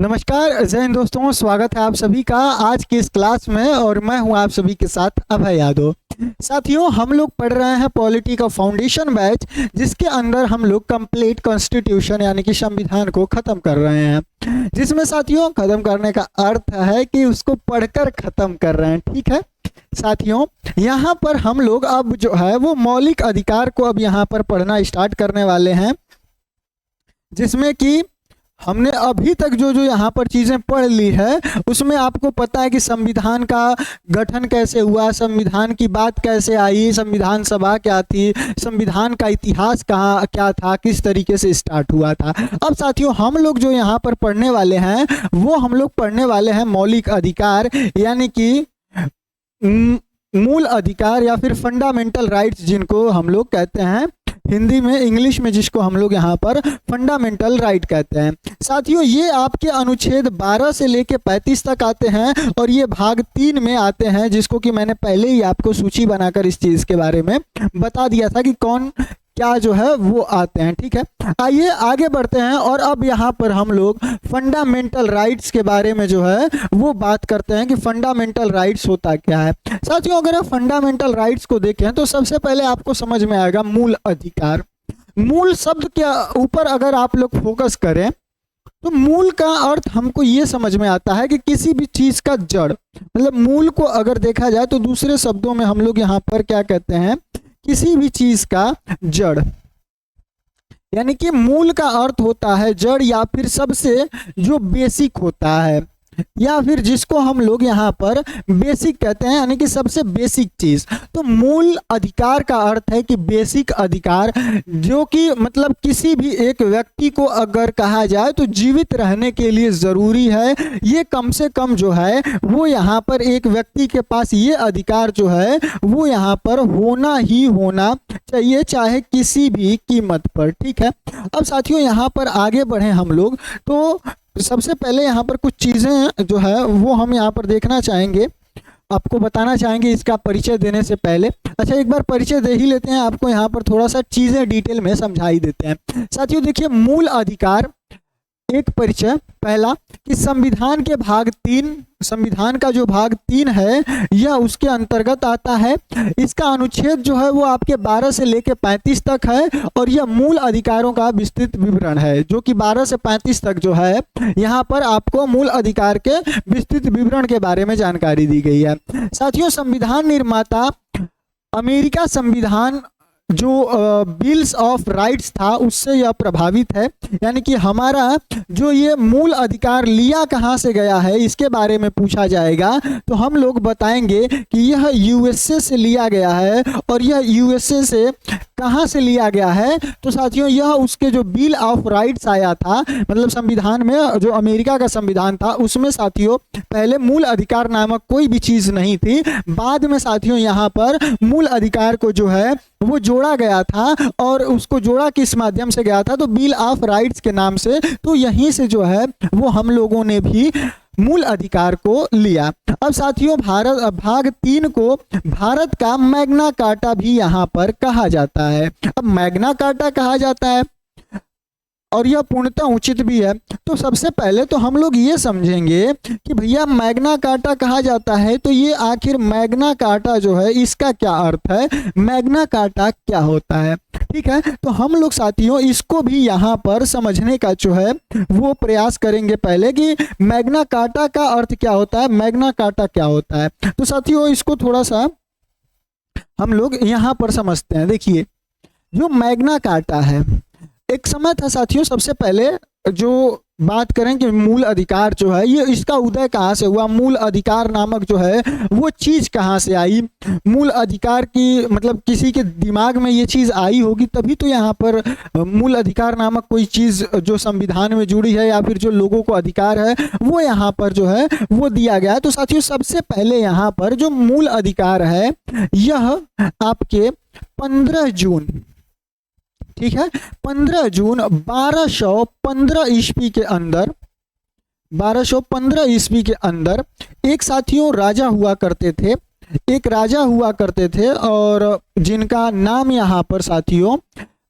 नमस्कार, जय हिंद दोस्तों। स्वागत है आप सभी का आज की इस क्लास में और मैं हूं आप सभी के साथ अभय यादव। साथियों, हम लोग पढ़ रहे हैं पॉलिटी का फाउंडेशन बैच, जिसके अंदर हम लोग कंप्लीट कॉन्स्टिट्यूशन यानी कि संविधान को खत्म कर रहे हैं। जिसमें साथियों खत्म करने का अर्थ है कि उसको पढ़कर खत्म कर रहे हैं। ठीक है साथियों, यहाँ पर हम लोग अब जो है वो मौलिक अधिकार को अब यहाँ पर पढ़ना स्टार्ट करने वाले हैं, जिसमें कि हमने अभी तक जो जो यहाँ पर चीज़ें पढ़ ली है उसमें आपको पता है कि संविधान का गठन कैसे हुआ, संविधान की बात कैसे आई, संविधान सभा क्या थी, संविधान का इतिहास कहाँ क्या था, किस तरीके से स्टार्ट हुआ था। अब साथियों हम लोग जो यहाँ पर पढ़ने वाले हैं वो हम लोग पढ़ने वाले हैं मौलिक अधिकार यानी कि मूल अधिकार या फिर फंडामेंटल राइट्स, जिनको हम लोग कहते हैं हिंदी में, इंग्लिश में जिसको हम लोग यहाँ पर फंडामेंटल राइट कहते हैं। साथियों ये आपके अनुच्छेद 12 से लेके 35 तक आते हैं और ये भाग 3 में आते हैं, जिसको कि मैंने पहले ही आपको सूची बनाकर इस चीज़ के बारे में बता दिया था कि कौन क्या जो है वो आते हैं। ठीक है, आइए आगे बढ़ते हैं और अब यहाँ पर हम लोग फंडामेंटल राइट्स के बारे में जो है वो बात करते हैं कि फंडामेंटल राइट्स होता क्या है। साथियों अगर आप फंडामेंटल राइट्स को देखें तो सबसे पहले आपको समझ में आएगा मूल अधिकार। मूल शब्द के ऊपर अगर आप लोग फोकस करें तो मूल का अर्थ हमको ये समझ में आता है कि किसी भी चीज़ का जड़, मतलब मूल को अगर देखा जाए तो दूसरे शब्दों में हम लोग यहाँ पर क्या कहते हैं, किसी भी चीज का जड़, यानी कि मूल का अर्थ होता है जड़ या फिर सबसे जो बेसिक होता है, या फिर जिसको हम लोग यहाँ पर बेसिक कहते हैं, यानी कि सबसे बेसिक चीज। तो मूल अधिकार का अर्थ है कि बेसिक अधिकार, जो कि मतलब किसी भी एक व्यक्ति को अगर कहा जाए तो जीवित रहने के लिए जरूरी है, ये कम से कम जो है वो यहाँ पर एक व्यक्ति के पास ये अधिकार जो है वो यहाँ पर होना ही होना चाहिए, चाहे किसी भी कीमत पर। ठीक है, अब साथियों यहाँ पर आगे बढ़े हम लोग तो सबसे पहले यहाँ पर कुछ चीज़ें जो है वो हम यहाँ पर देखना चाहेंगे, आपको बताना चाहेंगे इसका परिचय देने से पहले। अच्छा एक बार परिचय दे ही लेते हैं, आपको यहाँ पर थोड़ा सा चीज़ें डिटेल में समझाई देते हैं। साथियों देखिए, मूल अधिकार एक परिचय पहला कि संविधान के भाग 3, संविधान का जो भाग 3 है यह उसके अंतर्गत आता है। इसका अनुच्छेद जो है वो आपके 12 से लेके 35 तक है और यह मूल अधिकारों का विस्तृत विवरण है, जो कि 12 से 35 तक जो है यहाँ पर आपको मूल अधिकार के विस्तृत विवरण के बारे में जानकारी दी गई है। साथियों संविधान निर्माता अमेरिका संविधान जो बिल्स ऑफ राइट्स था उससे यह प्रभावित है, यानी कि हमारा जो ये मूल अधिकार लिया कहाँ से गया है इसके बारे में पूछा जाएगा तो हम लोग बताएंगे कि यह यूएसए से लिया गया है। और यह यूएसए से कहाँ से लिया गया है तो साथियों यह उसके जो बिल ऑफ राइट्स आया था, मतलब संविधान में जो अमेरिका का संविधान था उसमें साथियों पहले मूल अधिकार नामक कोई भी चीज़ नहीं थी। बाद में साथियों यहाँ पर मूल अधिकार को जो है वो जोड़ा गया था और उसको जोड़ा किस माध्यम से गया था तो बिल ऑफ राइट्स के नाम से। तो यहीं से जो है वो हम लोगों ने भी मूल अधिकार को लिया। अब साथियों भाग 3 को भारत का मैग्ना कार्टा भी यहाँ पर कहा जाता है। अब मैग्ना कार्टा कहा जाता है और यह पूर्णतः उचित भी है। तो सबसे पहले तो हम लोग ये समझेंगे कि भैया मैग्ना कार्टा कहा जाता है तो ये आखिर मैग्ना कार्टा जो है इसका क्या अर्थ है, मैग्ना कार्टा क्या होता है। ठीक है, तो हम लोग साथियों इसको भी यहाँ पर समझने का जो है वो प्रयास करेंगे पहले कि मैग्ना कार्टा का अर्थ क्या होता है, मैग्ना कार्टा क्या होता है। तो साथियों इसको थोड़ा सा हम लोग यहाँ पर समझते हैं। देखिए जो मैग्ना कार्टा है, एक समय था साथियों, सबसे पहले जो बात करें कि मूल अधिकार जो है ये इसका उदय कहाँ से हुआ, मूल अधिकार नामक जो है वो चीज़ कहाँ से आई, मूल अधिकार की मतलब किसी के दिमाग में ये चीज़ आई होगी तभी तो यहाँ पर मूल अधिकार नामक कोई चीज़ जो संविधान में जुड़ी है या फिर जो लोगों को अधिकार है वो यहाँ पर जो है वो दिया गया है। तो साथियों सबसे पहले यहाँ पर जो मूल अधिकार है यह आपके 15 जून, ठीक है, 15 जून 1215 ईस्वी के अंदर, 1215 ईस्वी के अंदर एक साथियों राजा हुआ करते थे, एक राजा हुआ करते थे और जिनका नाम यहाँ पर साथियों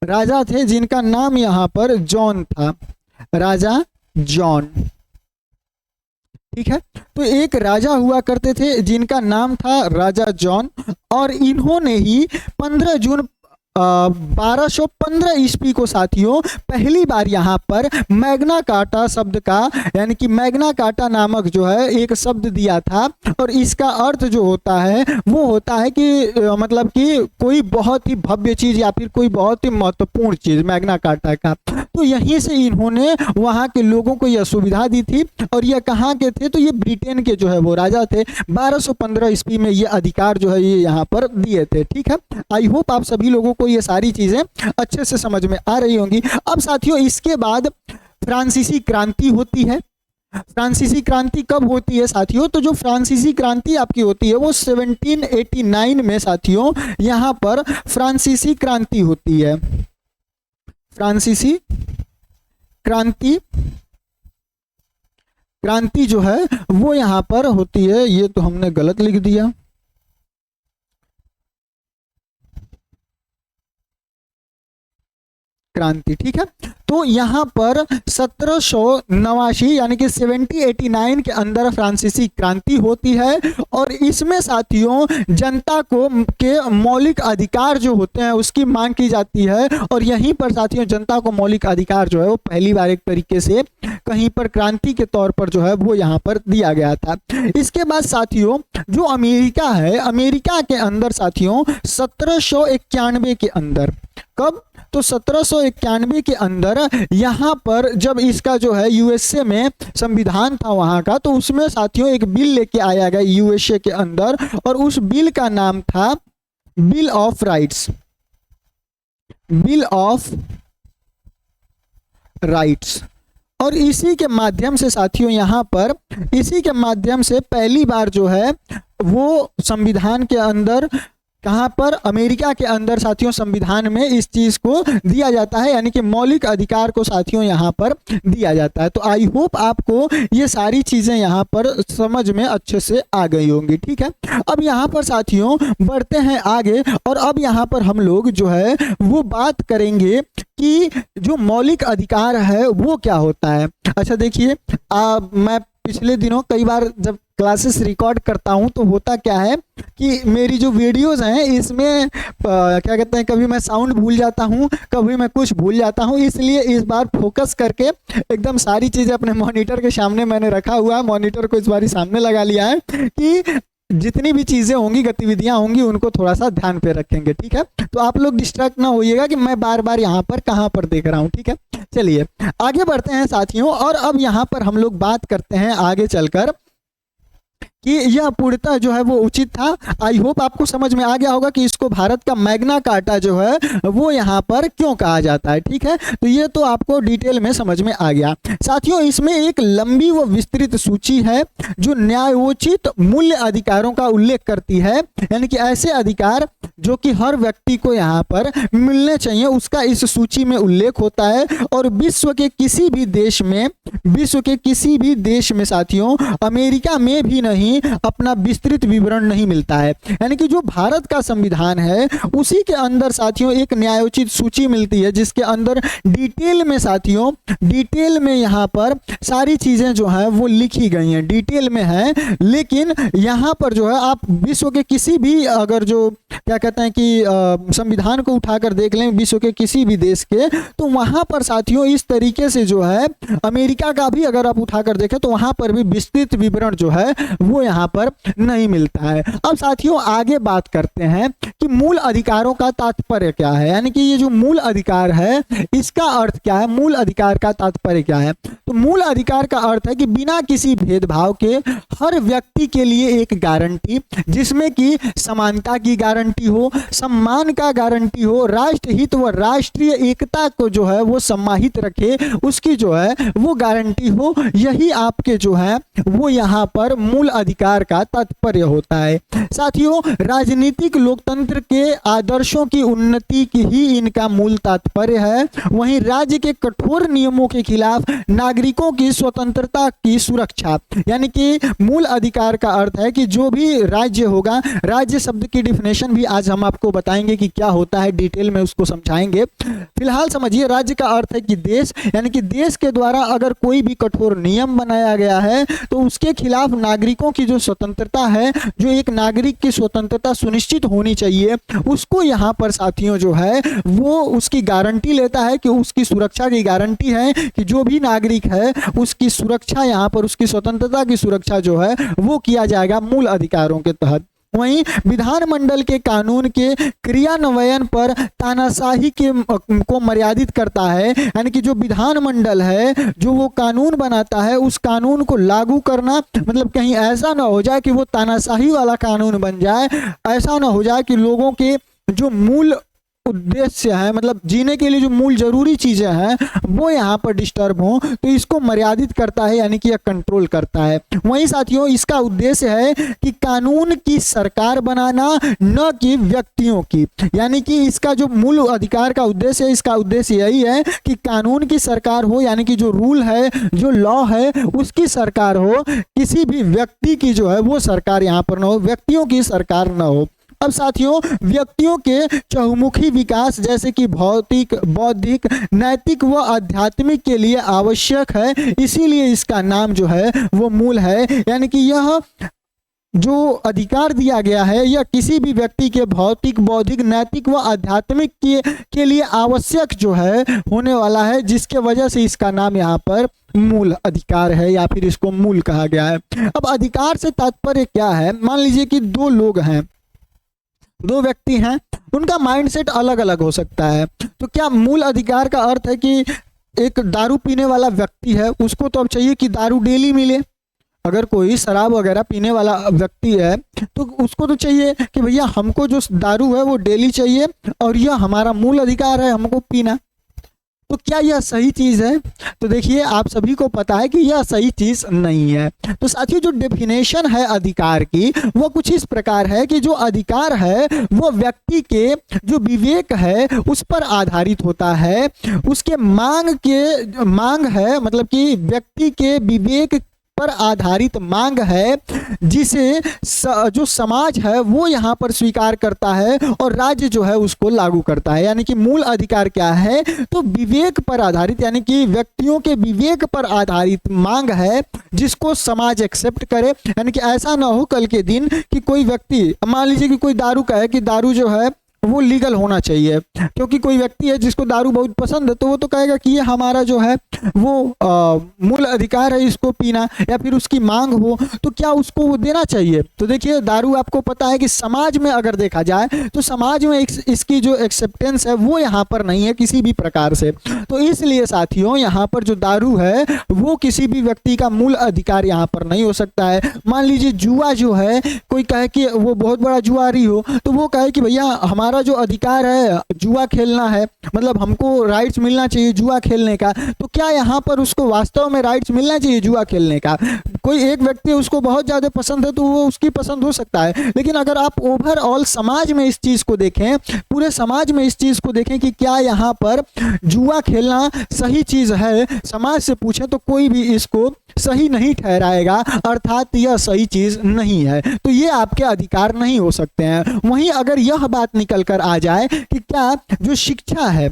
राजा थे जिनका नाम यहाँ पर जॉन था, राजा जॉन। ठीक है। तो एक राजा हुआ करते थे जिनका नाम था राजा जॉन, और इन्होंने ही 15 जून 1215 ईस्वी को साथियों पहली बार यहाँ पर मैग्ना कार्टा शब्द का, यानी कि मैग्ना कार्टा नामक जो है एक शब्द दिया था, और इसका अर्थ जो होता है वो होता है कि मतलब कि कोई बहुत ही भव्य चीज या फिर कोई बहुत ही महत्वपूर्ण चीज, मैग्ना कार्टा का। तो यहीं से इन्होंने वहाँ के लोगों को यह सुविधा दी थी, और यह कहाँ के थे, तो ये ब्रिटेन के जो है वो राजा थे। 1215 ईस्वी में ये अधिकार जो है ये यहाँ पर दिए थे। ठीक है, आई होप आप सभी लोगों को ये सारी चीजें अच्छे से समझ में आ रही होंगी। अब साथियों इसके बाद फ्रांसीसी क्रांति होती है। फ्रांसीसी क्रांति कब होती है साथियों, तो जो फ्रांसीसी क्रांति आपकी होती है वो 1789 में साथियों यहाँ पर फ्रांसीसी क्रांति होती है। फ्रांसीसी क्रांति जो है वो यहाँ पर होती है। ये तो हमने गलत लिख दिया, क्रांति। ठीक है, तो यहाँ पर 1789 यानी कि 1789 के अंदर फ्रांसीसी क्रांति होती है, और इसमें साथियों जनता को के मौलिक अधिकार जो होते हैं उसकी मांग की जाती है। और यहीं पर साथियों जनता को मौलिक अधिकार जो है वो पहली बार एक तरीके से कहीं पर क्रांति के तौर पर जो है वो यहाँ पर दिया गया था। इसके बाद साथियों जो अमेरिका है, अमेरिका के अंदर साथियों 1791 के अंदर, कब, तो 1791 के अंदर यहाँ पर जब इसका जो है यूएसए में संविधान था वहाँ का, तो उसमें साथियों एक बिल लेके आया गया यूएसए के अंदर, और उस बिल का नाम था bill of rights. Bill of rights. और इसी के माध्यम से साथियों यहाँ पर, इसी के माध्यम से पहली बार जो है वो संविधान के अंदर, कहाँ पर, अमेरिका के अंदर साथियों संविधान में इस चीज को दिया जाता है, यानी कि मौलिक अधिकार को साथियों यहाँ पर दिया जाता है। तो आई होप आपको ये सारी चीजें यहाँ पर समझ में अच्छे से आ गई होंगी। ठीक है, अब यहाँ पर साथियों बढ़ते हैं आगे, और अब यहाँ पर हम लोग जो है वो बात करेंगे कि जो मौलिक अधिकार है वो क्या होता है। अच्छा देखिए, मैं पिछले दिनों कई बार जब क्लासेस रिकॉर्ड करता हूं तो होता क्या है कि मेरी जो वीडियोस हैं इसमें क्या कहते हैं, कभी मैं साउंड भूल जाता हूं, कभी मैं कुछ भूल जाता हूं, इसलिए इस बार फोकस करके एकदम सारी चीज़ें अपने मॉनिटर के सामने मैंने रखा हुआ है। मॉनिटर को इस बार सामने लगा लिया है कि जितनी भी चीज़ें होंगी, गतिविधियां होंगी, उनको थोड़ा सा ध्यान पे रखेंगे। ठीक है, तो आप लोग डिस्ट्रैक्ट ना होइएगा कि मैं बार बार यहाँ पर कहाँ पर देख रहा हूँ। ठीक है, चलिए आगे बढ़ते हैं साथियों, और अब यहाँ पर हम लोग बात करते हैं आगे चलकर कि यह पूर्णतः जो है वो उचित था। आई होप आपको समझ में आ गया होगा कि इसको भारत का मैग्ना कार्टा जो है वो यहाँ पर क्यों कहा जाता है। ठीक है, तो ये तो आपको डिटेल में समझ में आ गया। साथियों इसमें एक लंबी व विस्तृत सूची है जो न्यायोचित मूल्य अधिकारों का उल्लेख करती है, यानी कि ऐसे अधिकार जो कि हर व्यक्ति को यहाँ पर मिलने चाहिए उसका इस सूची में उल्लेख होता है। और विश्व के किसी भी देश में साथियों, अमेरिका में भी नहीं, अपना विस्तृत विवरण नहीं मिलता है। यानी कि जो भारत का संविधान है उसी के अंदर साथियों एक न्यायोचित सूची मिलती है जिसके अंदर डिटेल में साथियों, डिटेल में यहाँ पर सारी चीजें जो है वो लिखी गई हैं, डिटेल में है। लेकिन यहाँ पर जो है आप विश्व के किसी भी, अगर जो क्या कहते हैं कि संविधान को उठाकर देख लें विश्व के किसी भी देश के, तो वहां पर साथियों इस तरीके से जो है अमेरिका का भी अगर आप उठाकर देखें तो वहां पर भी विस्तृत विवरण जो है वो यहाँ पर नहीं मिलता है। अब साथियों आगे बात करते हैं कि मूल अधिकारों का तात्पर्य क्या है, यानी कि ये जो मूल अधिकार है इसका अर्थ क्या है, मूल अधिकार का तात्पर्य क्या है। तो मूल अधिकार का अर्थ है कि बिना किसी भेदभाव के हर व्यक्ति के लिए एक गारंटी, जिसमें कि समानता की गारंटी हो, सम्मान का गारंटी हो, राष्ट्र हित व राष्ट्रीय एकता को जो है वो सम्मानित रखे, उसकी जो है वो गारंटी हो। यही आपके जो है वो यहाँ पर मूल अधिकार का तात्पर्य होता है। साथियों, राजनीतिक लोकतंत्र के आदर्शों की उन्नति की ही इनका मूल तात्पर्य है। वहीं राज्य के कठोर नियमों के खिलाफ नागरिकों की स्वतंत्रता की सुरक्षा, यानी कि मूल अधिकार का अर्थ है कि जो भी राज्य होगा, राज्य शब्द की डिफिनेशन भी आज हम आपको बताएंगे कि क्या होता है, डिटेल में उसको समझाएंगे। फिलहाल समझिए, राज्य का अर्थ है कि देश, यानी कि देश के द्वारा अगर कोई भी कठोर नियम बनाया गया है तो उसके खिलाफ नागरिकों की जो स्वतंत्रता है, जो एक नागरिक की स्वतंत्रता सुनिश्चित होनी चाहिए, उसको यहाँ पर साथियों जो है वो उसकी गारंटी लेता है कि उसकी सुरक्षा की गारंटी है कि जो भी नागरिक है उसकी सुरक्षा, यहाँ पर उसकी स्वतंत्रता की सुरक्षा जो है वो किया जाएगा मूल अधिकारों के तहत। वहीं विधानमंडल के कानून के क्रियान्वयन पर तानाशाही के को मर्यादित करता है, यानी कि जो विधानमंडल है जो वो कानून बनाता है, उस कानून को लागू करना, मतलब कहीं ऐसा ना हो जाए कि वो तानाशाही वाला कानून बन जाए, ऐसा ना हो जाए कि लोगों के जो मूल उद्देश्य है, मतलब जीने के लिए जो मूल जरूरी चीजें हैं वो यहाँ पर डिस्टर्ब हो, तो इसको मर्यादित करता है, यानी कि यह कंट्रोल करता है। वहीं साथियों, इसका उद्देश्य है कि कानून की सरकार बनाना, न कि व्यक्तियों की, यानी कि इसका जो मूल अधिकार का उद्देश्य है, इसका उद्देश्य यही है कि कानून की सरकार हो, यानी कि जो रूल है, जो लॉ है, उसकी सरकार हो, किसी भी व्यक्ति की जो है वो सरकार यहाँ पर न हो, व्यक्तियों की सरकार न हो। अब साथियों, व्यक्तियों के चहुमुखी विकास जैसे कि भौतिक, बौद्धिक, नैतिक व आध्यात्मिक के लिए आवश्यक है, इसीलिए इसका नाम जो है वो मूल है, यानी कि यह जो अधिकार दिया गया है यह किसी भी व्यक्ति के भौतिक, बौद्धिक, नैतिक व आध्यात्मिक के लिए आवश्यक जो है होने वाला है, जिसके वजह से इसका नाम यहाँ पर मूल अधिकार है या फिर इसको मूल कहा गया है। अब अधिकार से तात्पर्य क्या है? मान लीजिए कि दो लोग हैं, दो व्यक्ति हैं, उनका माइंडसेट अलग अलग हो सकता है, तो क्या मूल अधिकार का अर्थ है कि एक दारू पीने वाला व्यक्ति है, उसको तो अब चाहिए कि दारू डेली मिले। अगर कोई शराब वगैरह पीने वाला व्यक्ति है तो उसको तो चाहिए कि भैया हमको जो दारू है वो डेली चाहिए और यह हमारा मूल अधिकार है हमको पीना। तो क्या यह सही चीज़ है? तो देखिए, आप सभी को पता है कि यह सही चीज़ नहीं है। तो साथियों, जो डेफिनेशन है अधिकार की वो कुछ इस प्रकार है कि जो अधिकार है वो व्यक्ति के जो विवेक है उस पर आधारित होता है, उसके मांग है, मतलब कि व्यक्ति के विवेक पर आधारित मांग है, जिसे जो समाज है वो यहाँ पर स्वीकार करता है और राज्य जो है उसको लागू करता है। यानी कि मूल अधिकार क्या है? तो विवेक पर आधारित, यानी कि व्यक्तियों के विवेक पर आधारित मांग है जिसको समाज एक्सेप्ट करे। यानी कि ऐसा ना हो कल के दिन कि कोई व्यक्ति, मान लीजिए कि कोई दारू कहे कि दारू जो है वो लीगल होना चाहिए, क्योंकि कोई व्यक्ति है जिसको दारू बहुत पसंद है तो वो तो कहेगा कि ये हमारा जो है वो मूल अधिकार है इसको पीना, या फिर उसकी मांग हो तो क्या उसको वो देना चाहिए। तो देखिए, दारू आपको पता है कि समाज में अगर देखा जाए तो समाज में इसकी जो एक्सेप्टेंस है वो यहाँ पर नहीं है किसी भी प्रकार से। तो इसलिए साथियों, यहाँ पर जो दारू है वो किसी भी व्यक्ति का मूल अधिकार यहाँ पर नहीं हो सकता है। मान लीजिए जुआ जो है, कोई कहे कि वो बहुत बड़ा जुआरी हो तो वो कहे कि भैया हमारा जो अधिकार है जुआ खेलना है, मतलब हमको राइट्स मिलना चाहिए जुआ खेलने का, तो क्या यहाँ पर उसको वास्तव में राइट्स मिलना चाहिए जुआ खेलने का? कोई एक व्यक्ति उसको बहुत ज़्यादा पसंद है तो वो उसकी पसंद हो सकता है, लेकिन अगर आप ओवरऑल समाज में इस चीज़ को देखें, पूरे समाज में इस चीज़ को देखें कि क्या यहाँ पर जुआ खेलना सही चीज़ है, समाज से पूछें तो कोई भी इसको सही नहीं ठहराएगा, अर्थात यह सही चीज़ नहीं है, तो ये आपके अधिकार नहीं हो सकते हैं। वहीं अगर यह बात निकल कर आ जाए कि क्या जो शिक्षा है,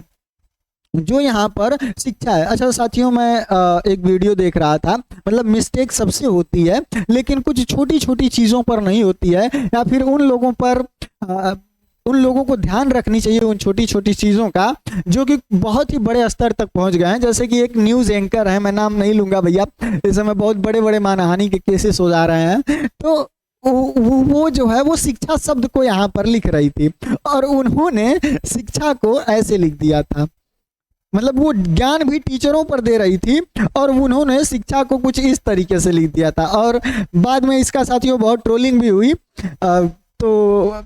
जो यहाँ पर शिक्षा है, अच्छा साथियों, मैं एक वीडियो देख रहा था, मतलब मिस्टेक सबसे होती है लेकिन कुछ छोटी छोटी चीज़ों पर नहीं होती है, या फिर उन लोगों को ध्यान रखनी चाहिए उन छोटी छोटी चीज़ों का जो कि बहुत ही बड़े स्तर तक पहुंच गए हैं। जैसे कि एक न्यूज़ एंकर है, मैं नाम नहीं लूँगा भैया, इस समय बहुत बड़े बड़े मानहानि के केसेस हो जा रहे हैं, तो वो जो है वो शिक्षा शब्द को यहाँ पर लिख रही थी और उन्होंने शिक्षा को ऐसे लिख दिया था, मतलब वो ज्ञान भी टीचरों पर दे रही थी और उन्होंने शिक्षा को कुछ इस तरीके से लिख दिया था, और बाद में इसका साथियों बहुत ट्रोलिंग भी हुई। तो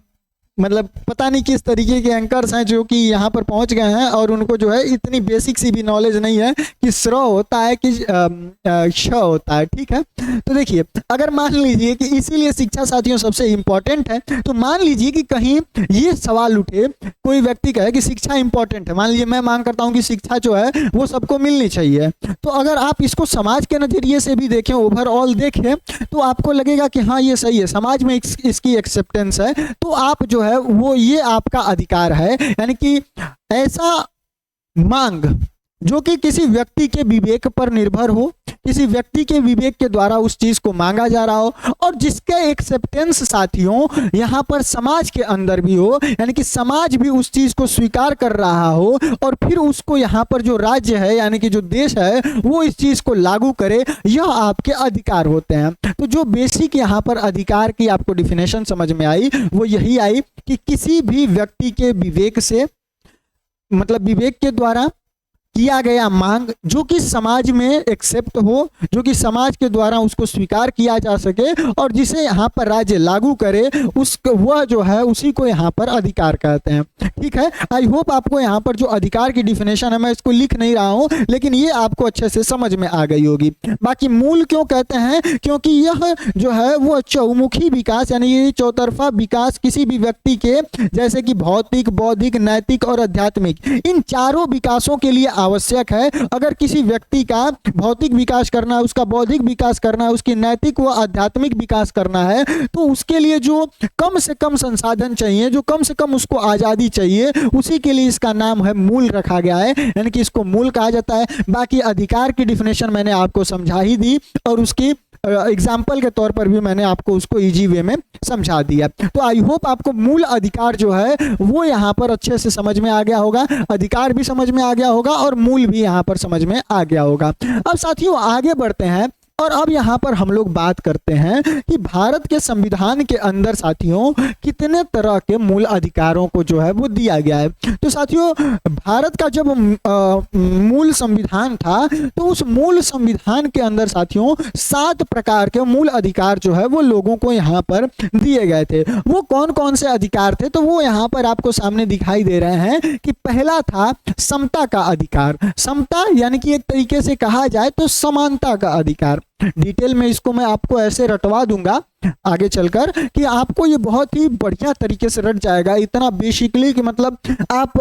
मतलब पता नहीं किस तरीके के एंकर्स हैं जो कि यहाँ पर पहुँच गए हैं और उनको जो है इतनी बेसिक सी भी नॉलेज नहीं है कि स्र होता है कि श होता है। ठीक है, तो देखिए अगर मान लीजिए कि इसीलिए शिक्षा साथियों सबसे इम्पोर्टेंट है, तो मान लीजिए कि कहीं ये सवाल उठे, कोई व्यक्ति कहे कि शिक्षा इंपॉर्टेंट है, मान लीजिए मैं मांग करता हूँ कि शिक्षा जो है वो सबको मिलनी चाहिए, तो अगर आप इसको समाज के नज़रिए से भी देखें, ओवरऑल देखें, तो आपको लगेगा कि हाँ ये सही है, समाज में इसकी एक्सेप्टेंस है, तो आप जो है वो ये आपका अधिकार है। यानी कि ऐसा मांग जो कि किसी व्यक्ति के विवेक पर निर्भर हो, किसी व्यक्ति के विवेक के द्वारा उस चीज को मांगा जा रहा हो और जिसका एक्सेप्टेंस साथियों यहाँ पर समाज के अंदर भी हो, यानी कि समाज भी उस चीज को स्वीकार कर रहा हो और फिर उसको यहाँ पर जो राज्य है यानी कि जो देश है वो इस चीज को लागू करे, यह आपके अधिकार होते हैं। तो जो बेसिक यहाँ पर अधिकार की आपको डिफिनेशन समझ में आई वो यही आई कि किसी भी व्यक्ति के विवेक से, मतलब विवेक के द्वारा किया गया मांग जो कि समाज में एक्सेप्ट हो, जो कि समाज के द्वारा उसको स्वीकार किया जा सके और जिसे यहाँ पर राज्य लागू करे, उसको वह जो है उसी को यहाँ पर अधिकार कहते हैं। ठीक है, आई होप आपको यहाँ पर जो अधिकार की डिफिनेशन है, मैं इसको लिख नहीं रहा हूँ लेकिन ये आपको अच्छे से समझ में आ गई होगी। बाकी मूल क्यों कहते हैं, क्योंकि यह जो है वो चौमुखी विकास यानी ये चौतरफा विकास किसी भी व्यक्ति के जैसे कि भौतिक, बौद्धिक, नैतिक और आध्यात्मिक, इन चारों विकासों के लिए आवश्यक है। अगर किसी व्यक्ति का भौतिक विकास करना है, उसका बौद्धिक विकास करना है, उसकी नैतिक व आध्यात्मिक विकास करना है, तो उसके लिए जो कम से कम संसाधन चाहिए, जो कम से कम उसको आज़ादी चाहिए, उसी के लिए इसका नाम है मूल रखा गया है, यानी कि इसको मूल कहा जाता है। बाकी अधिकार की डिफिनेशन मैंने आपको समझा ही दी और उसकी एग्जाम्पल के तौर पर भी मैंने आपको उसको इजी वे में समझा दिया। तो आई होप आपको मूल अधिकार जो है वो यहाँ पर अच्छे से समझ में आ गया होगा, अधिकार भी समझ में आ गया होगा और मूल भी यहाँ पर समझ में आ गया होगा। अब साथियों आगे बढ़ते हैं और अब यहाँ पर हम लोग बात करते हैं कि भारत के संविधान के अंदर साथियों कितने तरह के मूल अधिकारों को जो है वो दिया गया है। तो साथियों भारत का जब मूल संविधान था तो उस मूल संविधान के अंदर साथियों 7 प्रकार के मूल अधिकार जो है वो लोगों को यहाँ पर दिए गए थे। वो कौन कौन से अधिकार थे, तो वो यहाँ पर आपको सामने दिखाई दे रहे हैं कि पहला था समता का अधिकार। समता यानी कि एक तरीके से कहा जाए तो समानता का अधिकार। डिटेल में इसको मैं आपको ऐसे रटवा दूंगा आगे चलकर कि आपको ये बहुत ही बढ़िया तरीके से रट जाएगा, इतना बेसिकली कि मतलब आप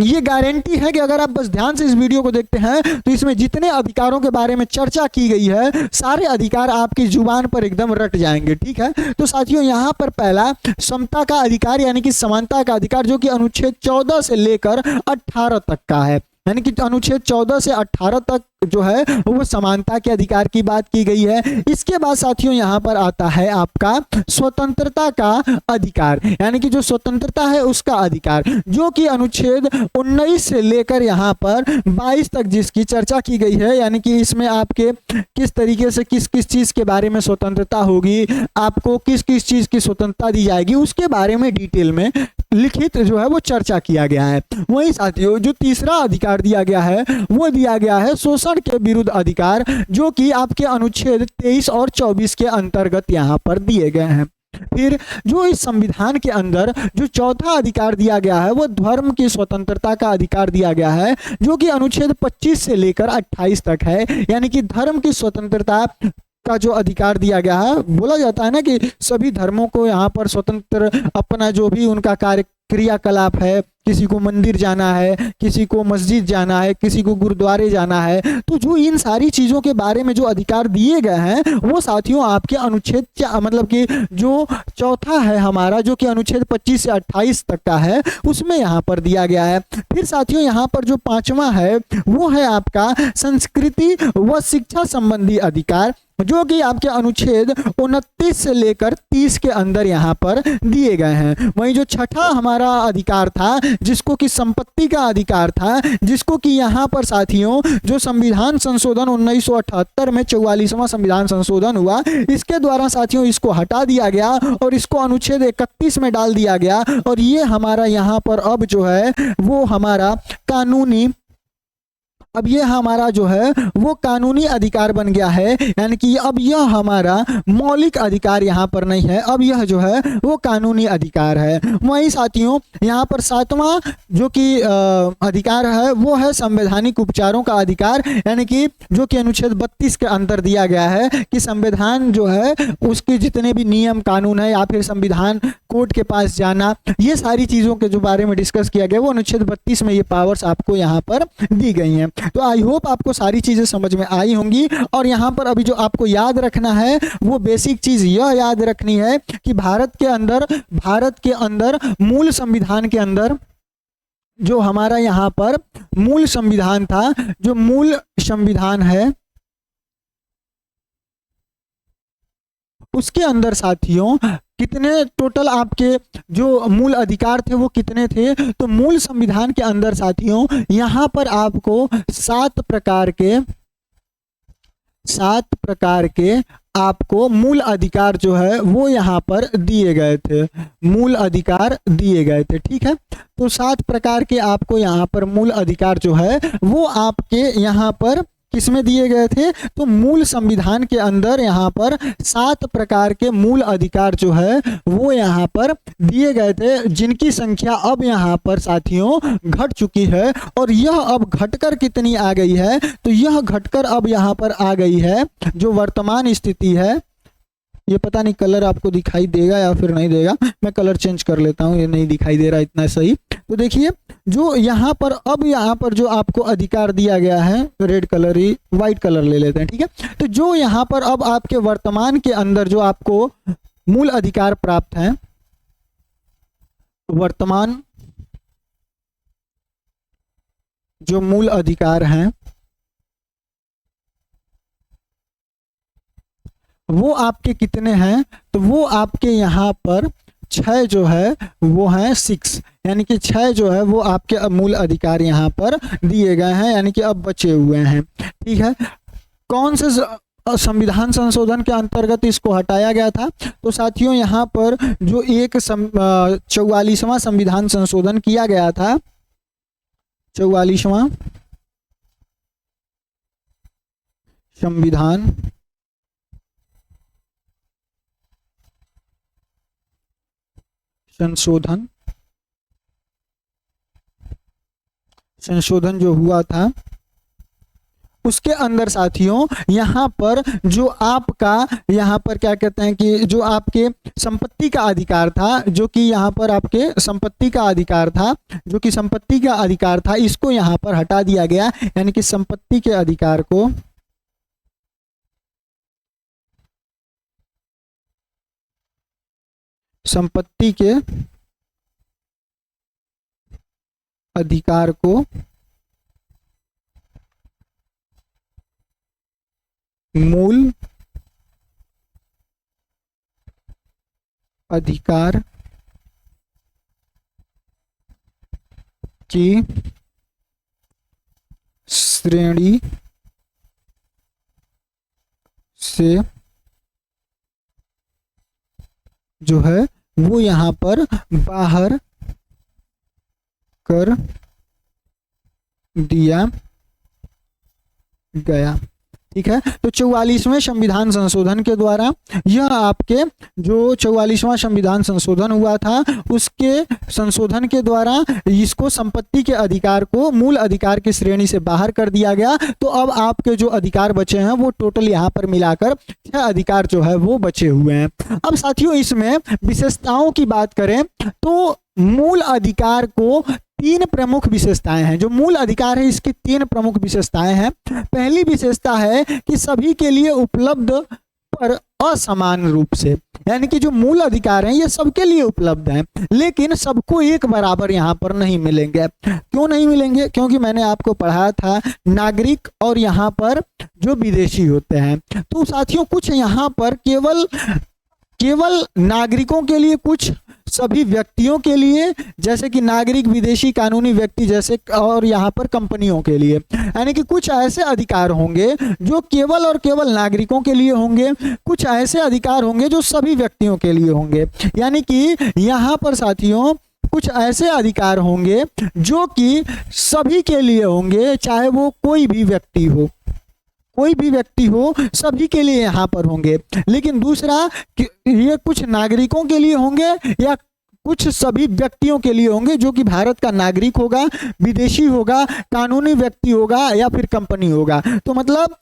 ये गारंटी है कि अगर आप बस ध्यान से इस वीडियो को देखते हैं तो इसमें जितने अधिकारों के बारे में चर्चा की गई है सारे अधिकार आपकी जुबान पर एकदम रट जाएंगे। ठीक है, तो साथियों यहाँ पर पहला समता का अधिकार यानी कि समानता का अधिकार जो कि अनुच्छेद 14 से लेकर 18 तक का है, यानी कि अनुच्छेद 14 से 18 तक जो है वो समानता के अधिकार की बात की गई है। इसके बाद साथियों यहाँ पर आता है आपका स्वतंत्रता का अधिकार, यानी कि जो स्वतंत्रता है उसका अधिकार जो कि अनुच्छेद 19 से लेकर यहाँ पर 22 तक जिसकी चर्चा की गई है, यानी कि इसमें आपके किस तरीके से किस किस चीज के बारे में स्वतंत्रता होगी, आपको किस किस चीज की स्वतंत्रता दी जाएगी, उसके बारे में डिटेल में लिखित जो है वो चर्चा किया गया है। वही साथियों जो तीसरा अधिकार दिया गया है वो दिया गया है शोषण के विरुद्ध अधिकार जो कि आपके अनुच्छेद 23 और 24 के अंतर्गत यहाँ पर दिए गए हैं। फिर जो इस संविधान के अंदर जो चौथा अधिकार दिया गया है वो धर्म की स्वतंत्रता का अधिकार दिया गया है जो कि अनुच्छेद 25 से लेकर 28 तक है, यानी कि धर्म की स्वतंत्रता का जो अधिकार दिया गया है। बोला जाता है ना कि सभी धर्मों को यहाँ पर स्वतंत्र अपना जो भी उनका कार्य क्रियाकलाप है, किसी को मंदिर जाना है, किसी को मस्जिद जाना है, किसी को गुरुद्वारे जाना है, तो जो इन सारी चीज़ों के बारे में जो अधिकार दिए गए हैं वो साथियों आपके अनुच्छेद मतलब कि जो चौथा है हमारा जो कि अनुच्छेद 25 से 28 तक का है उसमें यहाँ पर दिया गया है। फिर साथियों यहाँ पर जो पांचवा है वो है आपका संस्कृति व शिक्षा संबंधी अधिकार जो कि आपके अनुच्छेद 29 से लेकर 30 के अंदर यहाँ पर दिए गए हैं। वहीं जो छठा हमारा अधिकार था जिसको कि संपत्ति का अधिकार था, जिसको कि यहाँ पर साथियों जो संविधान संशोधन 1978 में 44वां संविधान संशोधन हुआ इसके द्वारा साथियों इसको हटा दिया गया और इसको अनुच्छेद 31 में डाल दिया गया और ये हमारा यहाँ पर अब जो है वो हमारा कानूनी अब ये हमारा जो है वो कानूनी अधिकार बन गया है, यानी कि अब यह हमारा मौलिक अधिकार यहाँ पर नहीं है, अब यह जो है वो कानूनी अधिकार है। वहीं साथियों यहाँ पर सातवां जो कि अधिकार है वो है संवैधानिक उपचारों का अधिकार, यानी कि जो कि अनुच्छेद 32 के अंदर दिया गया है कि संविधान जो है उसके जितने भी नियम कानून है या फिर संविधान कोर्ट के पास जाना, ये सारी चीज़ों के जो बारे में डिस्कस किया गया वो अनुच्छेद 32 में ये पावर्स आपको यहाँ पर दी गई हैं। तो आई होप आपको सारी चीज़ें समझ में आई होंगी। और यहाँ पर अभी जो आपको याद रखना है वो बेसिक चीज़ यह याद रखनी है कि भारत के अंदर मूल संविधान के अंदर जो हमारा यहाँ पर मूल संविधान था, जो मूल संविधान है उसके अंदर साथियों कितने टोटल आपके जो मूल अधिकार थे वो कितने थे? तो मूल संविधान के अंदर साथियों यहाँ पर आपको 7 प्रकार के आपको मूल अधिकार जो है वो यहाँ पर दिए गए थे, मूल अधिकार दिए गए थे। ठीक है, तो 7 प्रकार के आपको यहाँ पर मूल अधिकार जो है वो आपके यहाँ पर किसमें दिए गए थे? तो मूल संविधान के अंदर यहाँ पर 7 प्रकार के मूल अधिकार जो है वो यहाँ पर दिए गए थे, जिनकी संख्या अब यहाँ पर साथियों घट चुकी है। और यह अब घटकर कितनी आ गई है? तो यह घटकर अब यहाँ पर आ गई है जो वर्तमान स्थिति है। ये पता नहीं कलर आपको दिखाई देगा या फिर नहीं देगा, मैं कलर चेंज कर लेता हूँ, ये नहीं दिखाई दे रहा इतना सही। तो देखिए जो यहाँ पर अब यहाँ पर जो आपको अधिकार दिया गया है, रेड कलर ही वाइट कलर ले लेते हैं। ठीक है, तो जो यहाँ पर अब आपके वर्तमान के अंदर जो आपको मूल अधिकार प्राप्त हैं, वर्तमान जो मूल अधिकार हैं वो आपके कितने हैं? तो वो आपके यहाँ पर 6 जो है वो हैं 6, यानी कि 6 जो है वो आपके मूल अधिकार यहाँ पर दिए गए हैं, यानी कि अब बचे हुए हैं। ठीक है, कौन से संविधान संशोधन के अंतर्गत इसको हटाया गया था? तो साथियों यहाँ पर जो एक 44वां संविधान संशोधन किया गया था, 44वां संविधान संशोधन जो हुआ था उसके अंदर साथियों यहाँ पर जो आपका यहाँ पर क्या कहते हैं कि जो आपके संपत्ति का अधिकार था, जो कि यहाँ पर आपके संपत्ति का अधिकार था, जो कि संपत्ति का अधिकार था, इसको यहाँ पर हटा दिया गया, यानी कि संपत्ति के अधिकार को संपत्ति के अधिकार को मूल अधिकार की श्रेणी से जो है वो यहाँ पर बाहर कर दिया गया। ठीक है, तो 44वें संविधान संशोधन के द्वारा यह आपके जो 44वां संविधान संशोधन हुआ था उसके संशोधन के द्वारा इसको संपत्ति के अधिकार को मूल अधिकार की श्रेणी से बाहर कर दिया गया। तो अब आपके जो अधिकार बचे हैं वो टोटल यहाँ पर मिलाकर 6 अधिकार जो है वो बचे हुए हैं। अब साथियों इसमें विशेषताओं की बात करें तो मूल अधिकार को 3 प्रमुख विशेषताएं हैं। जो मूल अधिकार है इसकी 3 प्रमुख विशेषताएं हैं। पहली विशेषता है कि सभी के लिए उपलब्ध पर असमान रूप से, यानी कि जो मूल अधिकार हैं ये सबके लिए उपलब्ध हैं, लेकिन सबको एक बराबर यहाँ पर नहीं मिलेंगे। क्यों नहीं मिलेंगे? क्योंकि मैंने आपको पढ़ाया था नागरिक और यहाँ पर जो विदेशी होते हैं। तो साथियों कुछ यहाँ पर केवल नागरिकों के लिए, कुछ सभी व्यक्तियों के लिए, जैसे कि नागरिक, विदेशी, कानूनी व्यक्ति जैसे, और यहाँ पर कंपनियों के लिए, यानी कि कुछ ऐसे अधिकार होंगे जो केवल और केवल नागरिकों के लिए होंगे, कुछ ऐसे अधिकार होंगे जो सभी व्यक्तियों के लिए होंगे। यानी कि यहाँ पर साथियों कुछ ऐसे अधिकार होंगे जो कि सभी के लिए होंगे, चाहे वो कोई भी व्यक्ति हो, कोई भी व्यक्ति हो, सभी के लिए यहाँ पर होंगे। लेकिन दूसरा कि ये कुछ नागरिकों के लिए होंगे या कुछ सभी व्यक्तियों के लिए होंगे, जो कि भारत का नागरिक होगा, विदेशी होगा, कानूनी व्यक्ति होगा या फिर कंपनी होगा। तो मतलब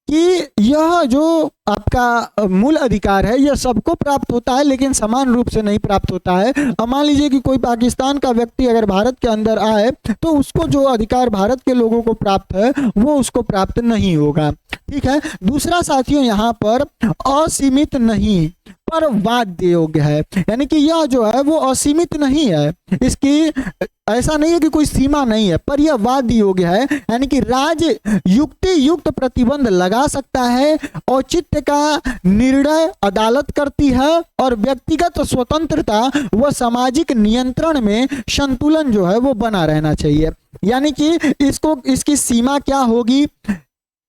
कि यह जो आपका मूल अधिकार है यह सबको प्राप्त होता है, लेकिन समान रूप से नहीं प्राप्त होता है। अब मान लीजिए कि कोई पाकिस्तान का व्यक्ति अगर भारत के अंदर आए तो उसको जो अधिकार भारत के लोगों को प्राप्त है वो उसको प्राप्त नहीं होगा। ठीक है। दूसरा साथियों, यहाँ पर असीमित नहीं पर वाद्य योग्य है, यानी कि यह जो है वो असीमित नहीं है, इसकी ऐसा नहीं है कि कोई सीमा नहीं है, पर यह वाद्य योग्य है, यानी कि राज्य युक्ति युक्त प्रतिबंध लगा सकता है, औचित्य का निर्णय अदालत करती है और व्यक्तिगत स्वतंत्रता व सामाजिक नियंत्रण में संतुलन जो है वो बना रहना चाहिए। यानी कि इसकी सीमा क्या होगी,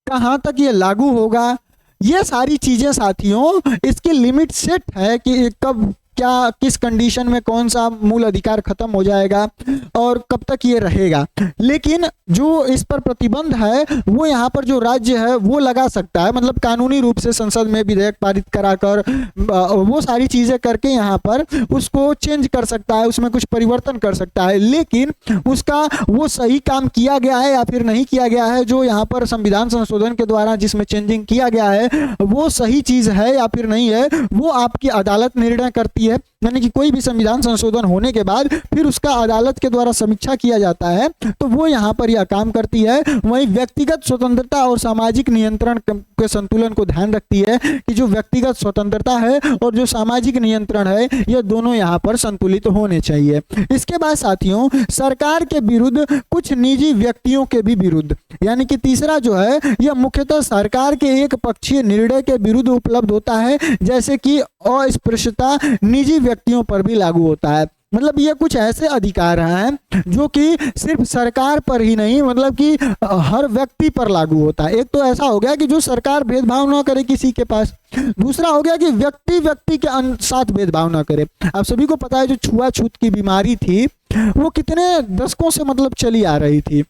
कहाँ तक ये लागू होगा, ये सारी चीजें साथियों इसकी लिमिट सेट है कि कब क्या किस कंडीशन में कौन सा मूल अधिकार खत्म हो जाएगा और कब तक ये रहेगा। लेकिन जो इस पर प्रतिबंध है वो यहाँ पर जो राज्य है वो लगा सकता है, मतलब कानूनी रूप से संसद में विधेयक पारित कराकर वो सारी चीजें करके यहाँ पर उसको चेंज कर सकता है, उसमें कुछ परिवर्तन कर सकता है। लेकिन उसका वो सही काम किया गया है या फिर नहीं किया गया है, जो यहाँ पर संविधान संशोधन के द्वारा जिसमें चेंजिंग किया गया है वो सही चीज है या फिर नहीं है, वो आपकी अदालत निर्णय करती है। यानी कि कोई भी संविधान संशोधन होने के बाद फिर उसका अदालत के द्वारा समीक्षा किया जाता है, तो वो यहाँ पर यह काम करती है। वहीं व्यक्तिगत स्वतंत्रता और सामाजिक नियंत्रण के संतुलन को ध्यान रखती है कि जो व्यक्तिगत स्वतंत्रता है और जो सामाजिक नियंत्रण है ये दोनों यहाँ पर संतुलित होने चाहिए। इसके बाद साथियों, सरकार के विरुद्ध कुछ निजी व्यक्तियों के भी विरुद्ध, यानी कि तीसरा जो है यह मुख्यतः सरकार के एक पक्षीय निर्णय के विरुद्ध उपलब्ध होता है, जैसे कि अस्पृश्यता निजी व्यक्तियों पर भी लागू होता है। मतलब ये कुछ ऐसे अधिकार हैं जो कि सिर्फ सरकार पर ही नहीं, मतलब कि हर व्यक्ति पर लागू होता है। एक तो ऐसा हो गया कि जो सरकार भेदभाव ना करे किसी के पास, दूसरा हो गया कि व्यक्ति व्यक्ति के साथ भेदभाव ना करे। आप सभी को पता है जो छुआछूत की बीमारी थी वो कितने दशकों से मतलब चली आ रही थी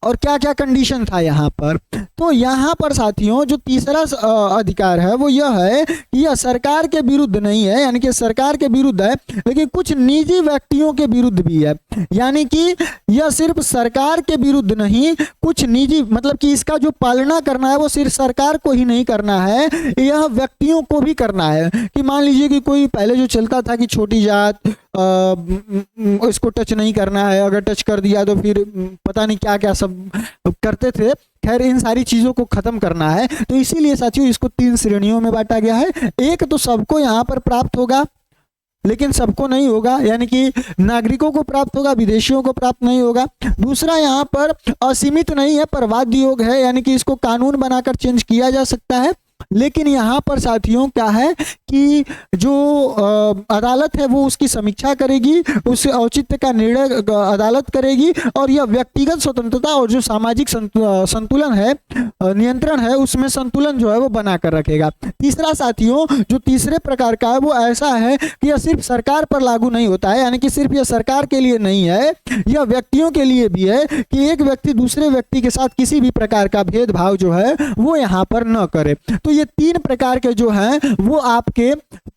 और क्या क्या कंडीशन था यहाँ पर। तो यहाँ पर साथियों जो तीसरा अधिकार है वो यह है कि यह सरकार के विरुद्ध नहीं है, यानी कि सरकार के विरुद्ध है लेकिन कुछ निजी व्यक्तियों के विरुद्ध भी है। यानी कि यह सिर्फ सरकार के विरुद्ध नहीं, कुछ निजी, मतलब कि इसका जो पालना करना है वो सिर्फ सरकार को ही नहीं करना है, यह व्यक्तियों को भी करना है। कि मान लीजिए कि कोई पहले जो चलता था कि छोटी जात इसको टच नहीं करना है, अगर टच कर दिया तो फिर पता नहीं क्या क्या सब करते थे। खैर इन सारी चीज़ों को ख़त्म करना है, तो इसीलिए साथियों इसको 3 श्रेणियों में बांटा गया है। एक तो सबको यहाँ पर प्राप्त होगा लेकिन सबको नहीं होगा, यानी कि नागरिकों को प्राप्त होगा, विदेशियों को प्राप्त नहीं होगा। दूसरा यहाँ पर असीमित नहीं है पर वाद्य योग्य है, यानी कि इसको कानून बनाकर चेंज किया जा सकता है। लेकिन यहाँ पर साथियों क्या है कि जो अदालत है वो उसकी समीक्षा करेगी, उस औचित्य का निर्णय अदालत करेगी और यह व्यक्तिगत स्वतंत्रता और जो सामाजिक संतुलन है, नियंत्रण है, उसमें संतुलन जो है वो बना कर रखेगा। तीसरा साथियों जो तीसरे प्रकार का है वो ऐसा है कि यह सिर्फ सरकार पर लागू नहीं होता है, यानी कि सिर्फ यह सरकार के लिए नहीं है, यह व्यक्तियों के लिए भी है कि एक व्यक्ति दूसरे व्यक्ति के साथ किसी भी प्रकार का भेदभाव जो है वो यहाँ पर न करे। तो ये 3 प्रकार के जो हैं वो आपके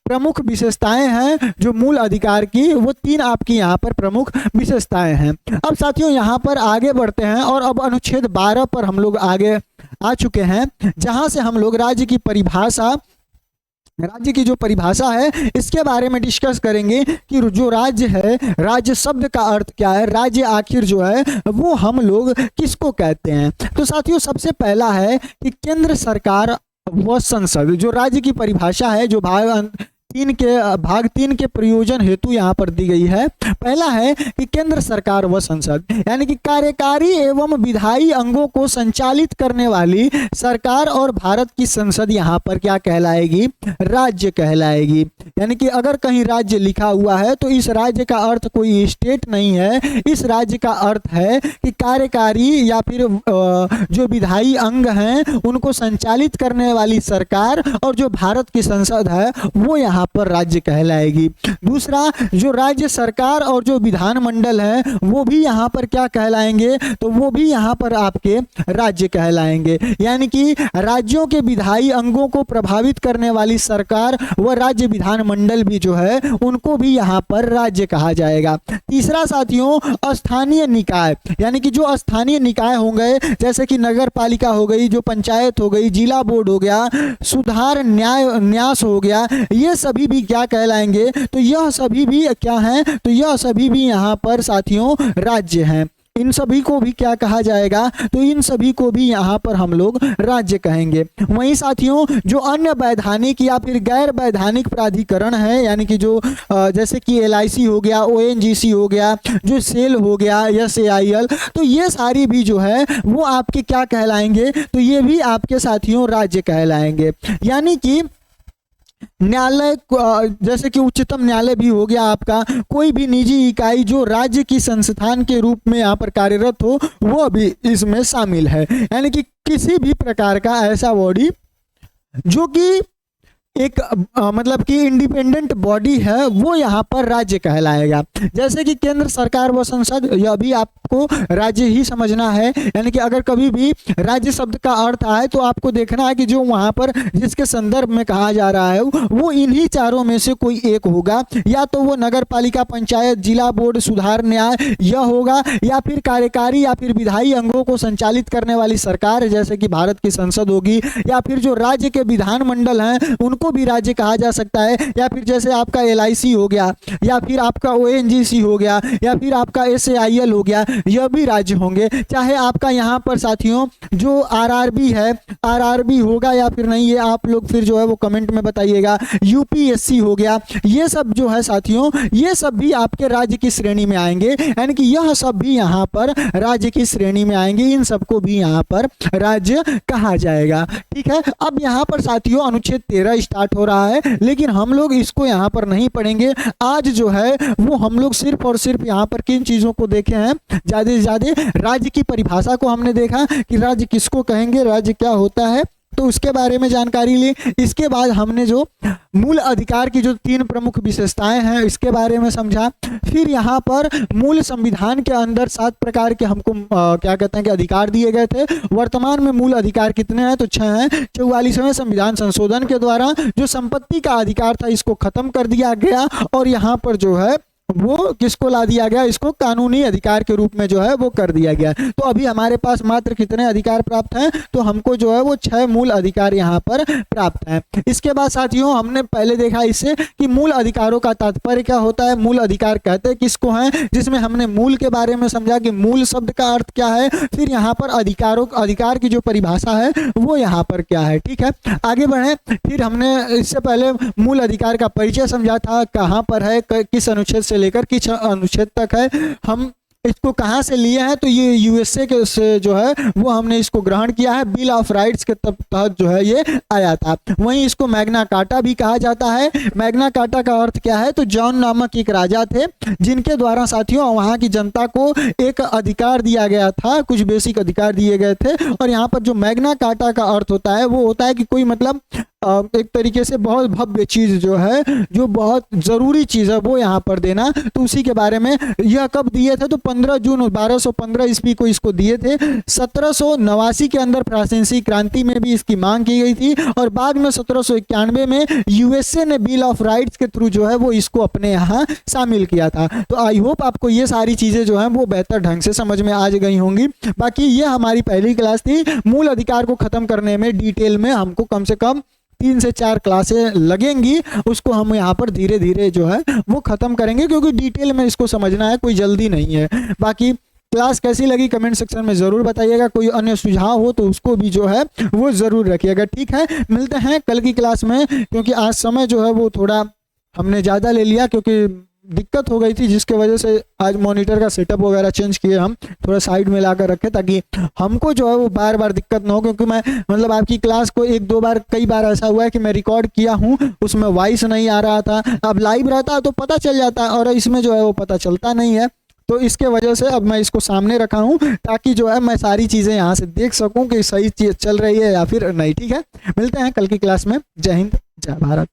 प्रमुख विशेषताएं हैं, जो मूल अधिकार की वो 3 आपकी यहाँ पर प्रमुख विशेषताएं हैं। अब साथियों यहाँ पर आगे बढ़ते हैं और अब अनुच्छेद 12 पर हम लोग आगे आ चुके हैं, जहां से हम लोग राज्य की जो परिभाषा है इसके बारे में डिस्कस करेंगे कि जो राज्य है, राज्य शब्द का अर्थ क्या है, राज्य आखिर जो है वो हम लोग किसको कहते हैं। तो साथियों सबसे पहला है कि केंद्र सरकार व संसद। जो राज्य की परिभाषा है जो भाग 3 के प्रयोजन हेतु यहाँ पर दी गई है। पहला है कि केंद्र सरकार व संसद, यानी कि कार्यकारी एवं विधायी अंगों को संचालित करने वाली सरकार और भारत की संसद यहाँ पर क्या कहलाएगी, राज्य कहलाएगी। यानी कि अगर कहीं राज्य लिखा हुआ है तो इस राज्य का अर्थ कोई स्टेट नहीं है, इस राज्य का अर्थ है कि कार्यकारी या फिर जो विधायी अंग हैं उनको संचालित करने वाली सरकार और जो भारत की संसद है वो यहाँ यहाँ पर राज्य कहलाएगी। दूसरा, जो राज्य सरकार और जो विधानमंडल है वो भी यहाँ पर क्या कहलाएंगे, तो वो भी यहाँ पर आपके राज्य कहलाएंगे। यानी कि राज्यों के विधायी अंगों को प्रभावित करने वाली सरकार व राज्य विधानमंडल भी जो है उनको भी यहाँ पर राज्य कहा जाएगा। तीसरा साथियों, स्थानीय निकाय, यानी कि जो स्थानीय निकाय होंगे जैसे कि नगर पालिका हो गई, जो पंचायत हो गई, जिला बोर्ड हो गया, सुधार न्यास हो गया, ये सभी भी क्या कहलाएंगे, तो यह सभी भी क्या हैं, तो यह सभी भी यहाँ पर साथियों राज्य हैं। इन सभी को भी क्या कहा जाएगा, तो इन सभी को भी यहाँ पर हम लोग राज्य कहेंगे। वहीं साथियों, जो अन्य वैधानिक या फिर गैर वैधानिक प्राधिकरण है, यानी कि जो जैसे कि LIC हो गया, ONGC हो गया, जो सेल हो गया, SAIL, तो ये सारी भी जो है वो आपके क्या कहलाएंगे, तो ये भी आपके साथियों राज्य कहलाएंगे। यानी कि न्यायालय, जैसे कि उच्चतम न्यायालय भी हो गया आपका, कोई भी निजी इकाई जो राज्य की संस्थान के रूप में यहाँ पर कार्यरत हो वो भी इसमें शामिल है। यानी कि किसी भी प्रकार का ऐसा बॉडी जो कि एक मतलब कि इंडिपेंडेंट बॉडी है वो यहाँ पर राज्य कहलाएगा। जैसे कि केंद्र सरकार व संसद, यह भी आपको राज्य ही समझना है। यानी कि अगर कभी भी राज्य शब्द का अर्थ आए तो आपको देखना है कि जो वहाँ पर जिसके संदर्भ में कहा जा रहा है वो इन्हीं चारों में से कोई एक होगा, या तो वो नगर पालिका, पंचायत, जिला बोर्ड, सुधार न्याय यह होगा, या फिर कार्यकारी या फिर विधायी अंगों को संचालित करने वाली सरकार जैसे कि भारत की संसद होगी, या फिर जो राज्य के विधानमंडल हैं उनको भी राज्य कहा जा सकता है, या फिर जैसे आपका LIC हो गया, या फिर आपका ONGC हो गया, या फिर आपका SAIL हो गया, यह भी राज्य होंगे। चाहे आपका यहाँ पर साथियों जो RRB है, RRB होगा या फिर नहीं, ये आप लोग फिर जो है वो कमेंट में बताइएगा। UPSC हो गया, ये सब जो है साथियों ये सब भी आपके राज्य की श्रेणी में आएंगे। यानी कि यह सब भी यहाँ पर राज्य की श्रेणी में आएंगे, इन सबको भी यहाँ पर राज्य कहा जाएगा। ठीक है, अब यहाँ पर साथियों अनुच्छेद 13 स्टार्ट हो रहा है, लेकिन हम लोग इसको यहाँ पर नहीं पढ़ेंगे। आज जो है वो हम लोग सिर्फ और सिर्फ यहाँ पर किन चीज़ों को देखे हैं, ज़्यादा से ज़्यादा राज्य की परिभाषा को हमने देखा कि राज्य किसको कहेंगे, राज्य क्या होता है, तो उसके बारे में जानकारी ली। इसके बाद हमने जो मूल अधिकार की जो 3 प्रमुख विशेषताएं हैं इसके बारे में समझा। फिर यहाँ पर मूल संविधान के अंदर 7 प्रकार के हमको क्या कहते हैं कि अधिकार दिए गए थे। वर्तमान में मूल अधिकार कितने हैं, तो 6 हैं। 44वें संविधान संशोधन के द्वारा जो संपत्ति का अधिकार था इसको खत्म कर दिया गया, और यहाँ पर जो है वो किसको ला दिया गया, इसको कानूनी अधिकार के रूप में जो है वो कर दिया गया। तो अभी हमारे पास मात्र कितने अधिकार प्राप्त हैं, तो हमको जो है वो 6 मूल अधिकार यहाँ पर प्राप्त हैं। इसके बाद साथियों हमने पहले देखा इससे कि मूल अधिकारों का तात्पर्य क्या होता है, मूल अधिकार कहते किसको हैं, जिसमें हमने मूल के बारे में समझा कि मूल शब्द का अर्थ क्या है। फिर यहाँ पर अधिकार की जो परिभाषा है वो यहाँ पर क्या है। ठीक है, आगे बढ़े। फिर हमने इससे पहले मूल अधिकार का परिचय समझा था, कहाँ पर है, किस अनुच्छेद से लेकर किस अनुच्छेद तक है, हम इसको कहाँ से लिए हैं, तो ये USA के से जो है वो हमने इसको ग्रहण किया है, बिल ऑफ राइट्स के तहत जो है ये आया था। वहीं इसको मैग्ना कार्टा भी कहा जाता है। मैग्ना कार्टा का अर्थ क्या है, तो जॉन नामक एक राजा थे जिनके द्वारा साथियों वहाँ की जनता को एक अधिकार दिया गया था, कुछ बेसिक अधिकार दिए गए थे। और यहाँ पर जो मैग्ना कार्टा का अर्थ होता है वो होता है कि कोई मतलब एक तरीके से बहुत भव्य चीज़ जो है, जो बहुत ज़रूरी चीज़ है वो यहाँ पर देना। तो उसी के बारे में यह कब दिए थे, तो 15 जून 1215 ईस्वी को इसको दिए थे। 1789 के अंदर फ्रांसीसी क्रांति में भी इसकी मांग की गई थी, और बाद में 1791 में USA ने बिल ऑफ राइट्स के थ्रू जो है वो इसको अपने यहाँ शामिल किया था। तो आई होप आपको ये सारी चीज़ें जो हैं वो बेहतर ढंग से समझ में आ गई होंगी। बाकी ये हमारी पहली क्लास थी। मूल अधिकार को ख़त्म करने में डिटेल में हमको कम से कम 3 से 4 क्लासें लगेंगी, उसको हम यहाँ पर धीरे धीरे जो है वो ख़त्म करेंगे, क्योंकि डिटेल में इसको समझना है, कोई जल्दी नहीं है। बाकी क्लास कैसी लगी कमेंट सेक्शन में ज़रूर बताइएगा। कोई अन्य सुझाव हो तो उसको भी जो है वो ज़रूर रखिएगा। ठीक है, मिलते हैं कल की क्लास में, क्योंकि आज समय जो है वो थोड़ा हमने ज़्यादा ले लिया, क्योंकि दिक्कत हो गई थी जिसके वजह से आज मॉनिटर का सेटअप वगैरह चेंज किए, हम थोड़ा साइड में ला कर रखे ताकि हमको जो है वो बार बार दिक्कत ना हो। क्योंकि मैं मतलब आपकी क्लास को 1-2 बार, कई बार ऐसा हुआ है कि मैं रिकॉर्ड किया हूँ, उसमें वॉइस नहीं आ रहा था। अब लाइव रहता तो पता चल जाता, और इसमें जो है वो पता चलता नहीं है। तो इसके वजह से अब मैं इसको सामने रखा हूँ ताकि जो है मैं सारी चीज़ें यहाँ से देख सकूँ कि सही चीज़ चल रही है या फिर नहीं। ठीक है, मिलते हैं कल की क्लास में। जय हिंद, जय भारत।